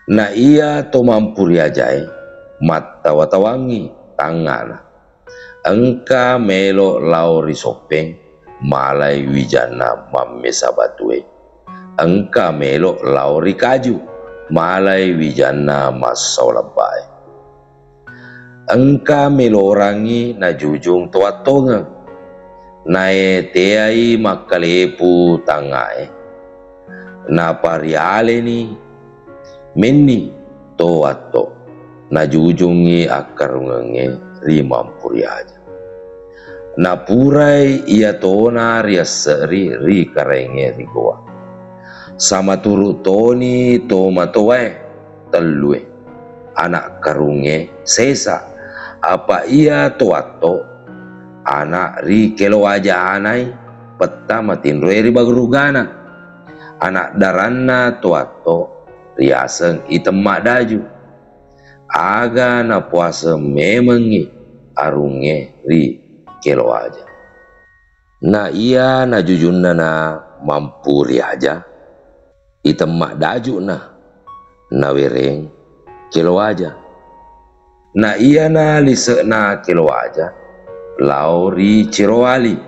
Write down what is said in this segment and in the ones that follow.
Na iya to mampuri ajai mata watawangi tangana engka melo lauri sopeng malai wijana mamme sabatue engka melo lauri kaju malai wijana masau lebai engka melo orangi na jujung toatonga nae teai makalepu tangae na pariale ni menni toato na jujungi akarungenge ri mampuri aja na purai ia tona ria seri ri karenge ri goa sama turu toni to matoe telue anak karunge sesa apa ia toato anak ri kelo aja anai peta matin ri bagurugana anak daranna toato riaseng itemak daju aga na puasa memengi arunge ri kelo aja na iya na jujunna na mampuri aja itemak daju na wereng kelo aja na iya na lise na kelo aja lauri cirowali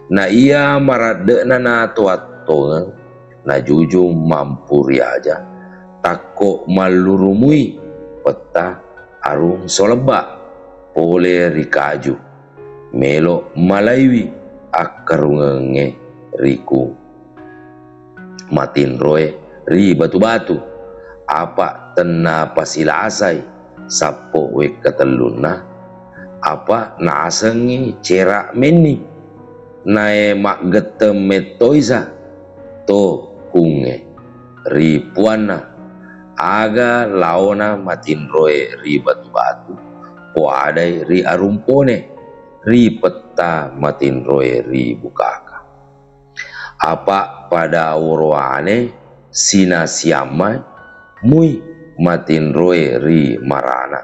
na iya marade na tuatonga na jujung mampuri aja tako malurumui peta arung soleba pole rikaju melo malaiwi akarungenge riku matin roe ri batu-batu apa tena pasilasai sapo we kateluna apa naasengi cerak meni nae mak getem metoisa to kunge ri puana aga laona matin roe ri batu-batu po adai ri arumpone ri peta matin roe ri bukaka apa pada urwane sina siamai mui matin roe ri marana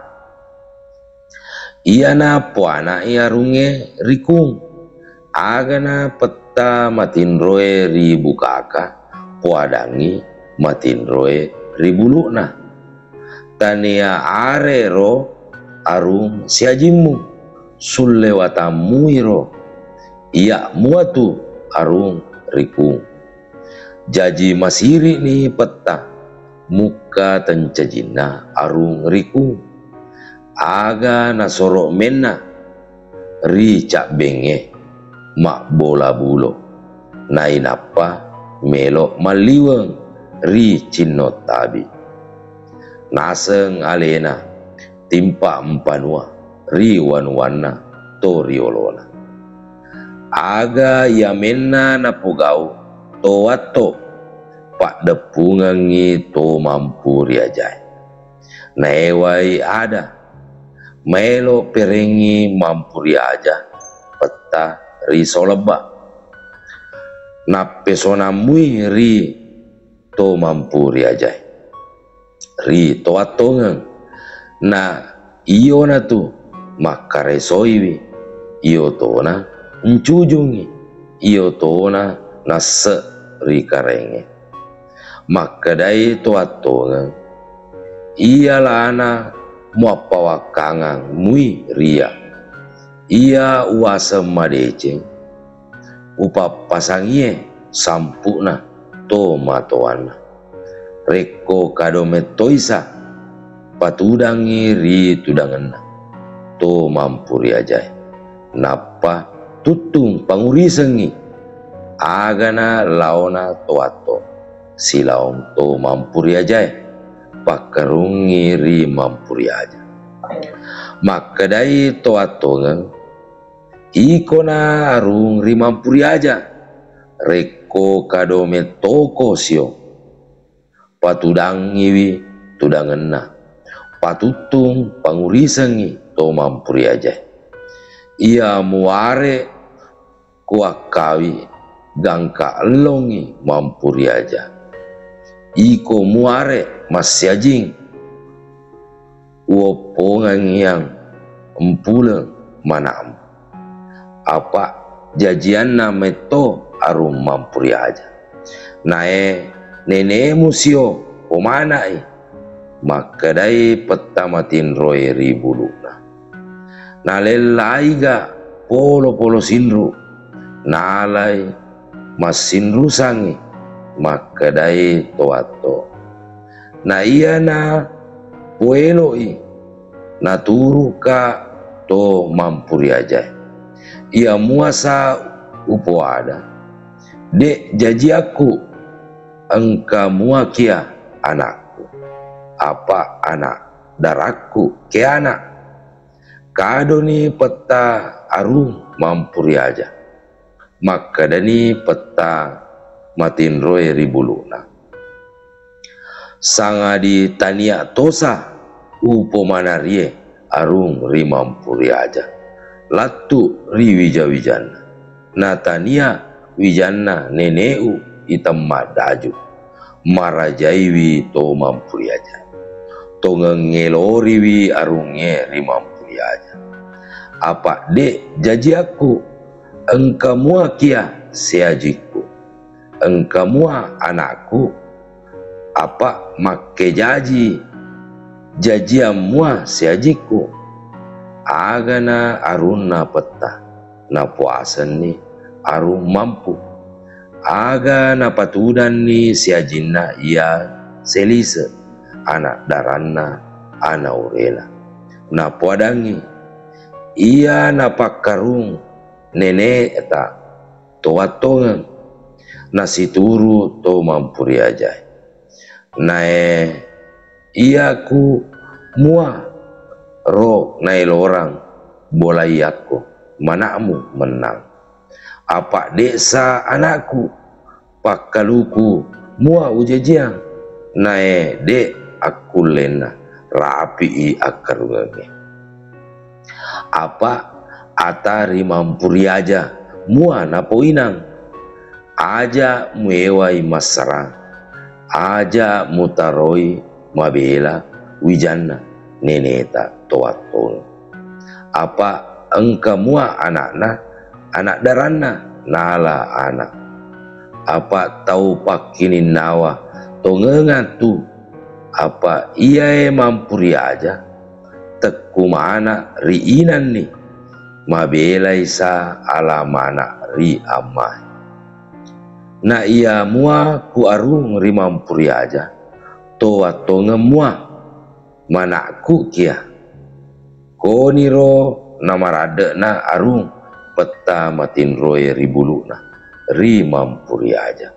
iana puana iarunge rikung agana peta matin roe ri bukaka puadangi matin roe ribuluna tania arero arung siajimu sulewatamuiro iya muatu arung riku jaji masiri ni peta muka tencajina arung riku aga nasoro mena ri cak benge mak bola bulo nainapa melo maliweng ri cinno tabi naseng alena timpa empanua ri wanwana to riolona aga yamena napugau to wato pak depungangi to mampuri ajai naewai ada melo perengi mampuri aja peta ri soleba na pesona mui ri to mampuri ajai ri to atongang na iyo na tu makaresoiwi iyo to na encujungi iyo to na se ri karenge makadai to atongang iya lana muapa wakangang mui ria iya uasa madeceng upa pasangie sampuna to matoana reko kadome toisa patudangi ri tudangenna to mampuri ajai napa tutung pangurisengi agana laona toato silaong to mampuri ajai pakarungi ri mampuri aja makadai toato ngang ikona arung ri mampuri aja reko kadome toko sio patudangiwi tudangenna patutung pangurisengi to mampuri aja ia muare kuakawi gangka elongi mampuri aja iko muare masyajing uopongang yang empuleng manam apa jajian nameto arum mampuri aja nae nene musio pomanai maka dai petta matin roe ribuluna. Na lelai ga polo sinru nalai masinru sangi maka dai toato. Na iya na pueloi na turu ka to mampuri aja. Ia muasa upo ada. Dek jaji aku engka mua kia anakku. Apa anak daraku ke anak. Kado ni peta arung mampuri aja. Maka dani peta matin roe ribuluna. Sanga di tania tosa upo manarie arung rimampuri aja. Latu ri wija-wijana. Natania wijana neneu itam madaju. Marajaiwi to mampuri aja. To ngeloriwi arungnya rimampuri aja. Apa dek jaji aku engka mua kia seajiku. Engka mua anakku. Apa make jaji mua seajiku. Agana aruna peta na puasan ni arung mampu. Aga na patudan ni seajinna ia selisa anak daranna ana urela. Na puadangi ia na pakarung nene eta toatongan na situru to mampuri aja. Nae ia ku mua ro nail orang bolai aku manamu menang. Apa desa anakku pakaluku mua ujajiang nae dek aku lena rapi i akarungange. Apa atari mampuri aja mua napoinang aja muewai masara aja mutaroi mabela wijana neneta toaton. Apa engka mua anakna anak darana nala anak. Apa tahu pakinin nawa to ngengatu. Apa ia mampuri aja teku mana riinan ni mabela isa alamana ri amai. Na ia mua ku arung ri mampuri aja to ngemua manakku kia koniro namarade na arung peta matin roe ribuluna ri mampuri aja.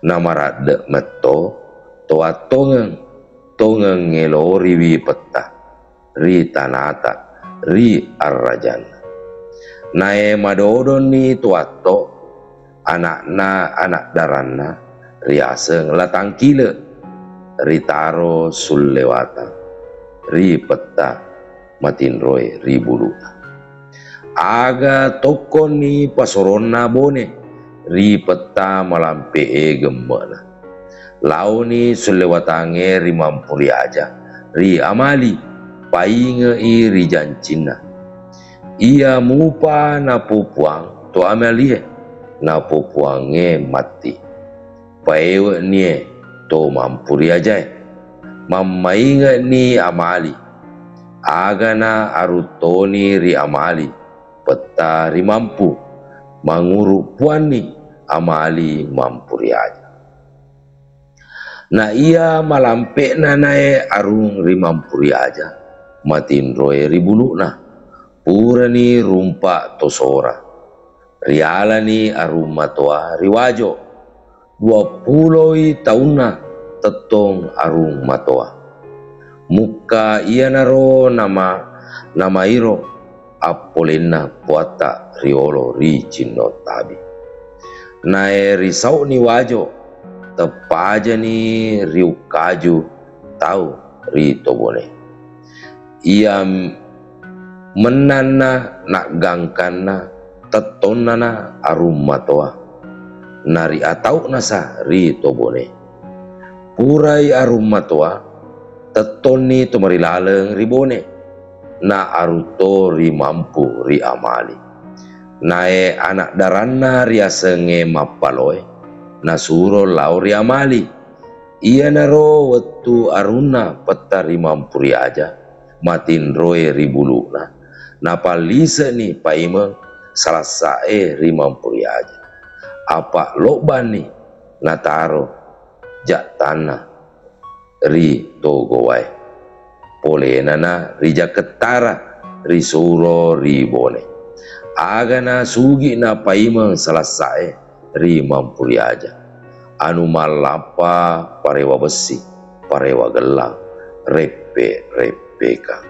Namarade meto toa tongeng ngelori wi peta ri tanata ri arrajana. Nae madodon ni tuato anak daranna riasa ngelatang kile ri taro sullewata ri peta matin roe ri buluna. Aga tokon ni pasorona bone ri peta malampe gembana. Lau ni sulewatange ri mampuri aja ri amali painge i ri jancina. Ia mupa na pupuang to amalie na pupuange mati. Paewe nie to mampuri aja. Mamainge ni amali. Agana arutoni ri amali. Peta ri mampu. Manguru puani amali mampuri aja. Na ia malampe na nae arung ri mampuri aja. Matin roe ri buluna. Pura ni rumpa tosora. Riala ni arum matoa riwajo. 20 tahun tetong arung matoa. Muka ia naro nama iro apolina puata riolo ri cino tabi. Nae risau ni wajo tepaja ni riu kaju tahu ri tobone. Ia menana nak gangkana tetonana arum matoa. Nari atau nasa ri tobone. Purai arum matoa tetoni tumari laleng ribone. Na aruto ri mampu ri amali. Nae anak darana ria senge mapaloe. Na suro lau ri amali. Ia naro waktu aruna petari mampuri aja matin roe ribuluna napalisa ni paima salah sae rimampuri aja apa loban ni nataro jak tanah ri togowai pole nana rija ketara ri suro ri bone aga na sugi na paima salah sae rimampuri aja anu malapa parewa besi parewa gelang repe repeka